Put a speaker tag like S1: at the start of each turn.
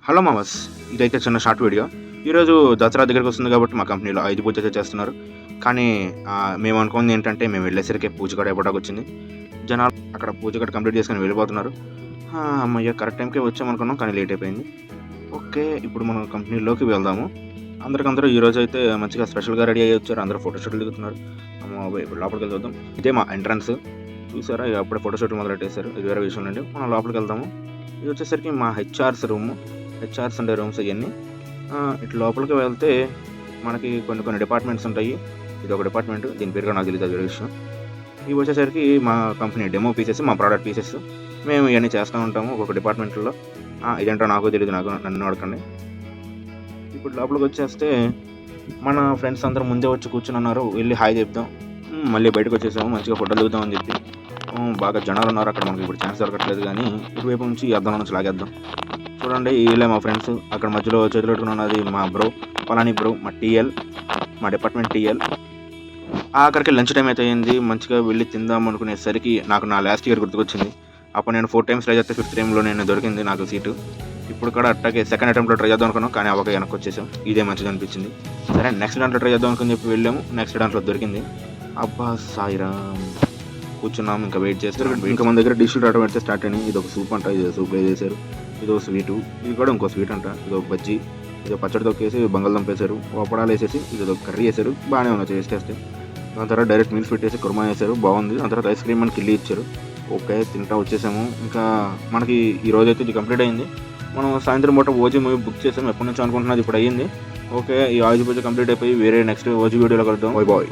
S1: Hello మామస్, ఇదైతే చిన్న short video. ఈరోజు దసరా దగ్గరికి వస్తుంది కాబట్టి మా కంపెనీలో 5 పూజ అయితే చేస్తున్నారు. కానీ మేము అనుకుంది ఏంటంటే మేము వెళ్ళేసరికి పూజ కూడా అయిపోవడానికి వచ్చింది. జనాలు అక్కడ పూజ కూడా కంప్లీట్ చేసుకొని వెళ్ళిపోతున్నారు. అమ్మయ్య కరెక్ట్ టైంకే వచ్చామనుకున్నాం, కానీ లేట్ అయిపోయింది. ఓకే, ఇప్పుడు మనం కంపెనీలోకి వెళ్దాము. అందరూ ఈరోజు అయితే మంచిగా స్పెషల్గా రెడీ అయ్యి వచ్చారు. అందరూ ఫోటోషూట్లు దిగుతున్నారు. ఇప్పుడు లోపలికి వెళ్దాం. ఇదే మా ఎంట్రన్స్. చూసారా, అప్పుడే ఫోటోషూట్లు మొదలెట్టేశారు. ఇది వేరే విషయం అండి. మనం లోపలికి వెళ్దాము. ఇది వచ్చేసరికి మా హెచ్ఆర్స్ రూము. హెచ్ఆర్స్ ఉండే రూమ్స్ అవన్నీ. ఇటు లోపలికి వెళ్తే మనకి కొన్ని డిపార్ట్మెంట్స్ ఉంటాయి. ఇది ఒక డిపార్ట్మెంట్, దీని పేరుగా నాకు తెలియదు, వేరే విషయం. ఇవి వచ్చేసరికి మా కంపెనీ డెమో పీసెస్, మా ప్రోడక్ట్ పీసెస్. మేము ఇవన్నీ చేస్తూ ఉంటాము ఒక్కొక్క డిపార్ట్మెంట్లో. ఇదేంటో నాకు తెలియదు, నన్ను అడగండి. ఇప్పుడు లోపలికి వచ్చేస్తే మన ఫ్రెండ్స్ అందరూ ముందే వచ్చి కూర్చుని ఉన్నారు. వెళ్ళి హాయ్ చెప్తాం. మళ్ళీ బయటకు వచ్చేసాము, మంచిగా ఫోటోలు దిగుతామని చెప్పి. బాగా జనాలు ఉన్నారు అక్కడ. మనకి ఇప్పుడు ఛాన్స్ దొరకట్లేదు, కానీ ఇటువైపు నుంచి అర్థం నుంచి లాగేద్దాం. చూడండి, వీళ్ళే మా ఫ్రెండ్స్. అక్కడ మధ్యలో చేతులు పెట్టుకున్నది మా బ్రో, పలాని బ్రో, మా టీఎల్, మా డిపార్ట్మెంట్ టీఎల్. ఆఖరికి లంచ్ టైం అయితే అయింది. మంచిగా వెళ్ళి తిందాం అనుకునేసరికి నాకు నా లాస్ట్ ఇయర్ గుర్తుకొచ్చింది. అప్పుడు నేను 4 times ట్రై చేస్తే 5th టైంలో నేను దొరికింది నాకు సీటు. ఇప్పుడు కూడా అట్టాగే సెకండ్ అటెంప్ట్లో ట్రై చేద్దాం అనుకున్నాం, కానీ అవక వెనక్కి వచ్చేసాం. ఇదే మంచిది అనిపించింది. సరే నెక్స్ట్ దాంట్లో ట్రై చేద్దాం అనుకుని చెప్పి వెళ్ళాము. నెక్స్ట్ దాంట్లో దొరికింది. అబ్బా సాయిరామ్. కూర్చున్నాం, ఇంకా వెయిట్ చేస్తారు. ఇంకా మన దగ్గర డిష్లు రావడం అయితే స్టార్ట్ అయినాయి. ఇది ఒక సూప్ అంట, ఇది సూప్ చేశారు. ఇదో స్వీటు, ఇది కూడా ఇంకో స్వీట్ అంట. ఇదో బజ్జీ, ఇదో పచ్చడి తొక్కేసి బంగాళదుంప వేశారు, వపడాలు వేసేసి ఇదో కర్రీ వేశారు. బాగానే ఉంది చేస్తే. దాని తర్వాత డైరెక్ట్ మీల్స్ పెట్టేసి కుర్మా వేశారు, బాగుంది. దాని తర్వాత ఐస్ క్రీమ్ అని కిల్లి ఇచ్చారు. ఓకే, తింటా వచ్చేసాము. ఇంకా మనకి ఈ రోజు అయితే ఇది కంప్లీట్ అయింది. మనం సాయంత్రం పూట ఓజీ మూవీ బుక్ చేసాము. ఎప్పటి నుంచో అనుకుంటున్నది ఇప్పుడు అయ్యింది. ఓకే, ఈ ఆయుధ పూజ కంప్లీట్ అయిపోయి వేరే నెక్స్ట్ ఓజీ వీడియోలో కలుద్దాం. Bye bye.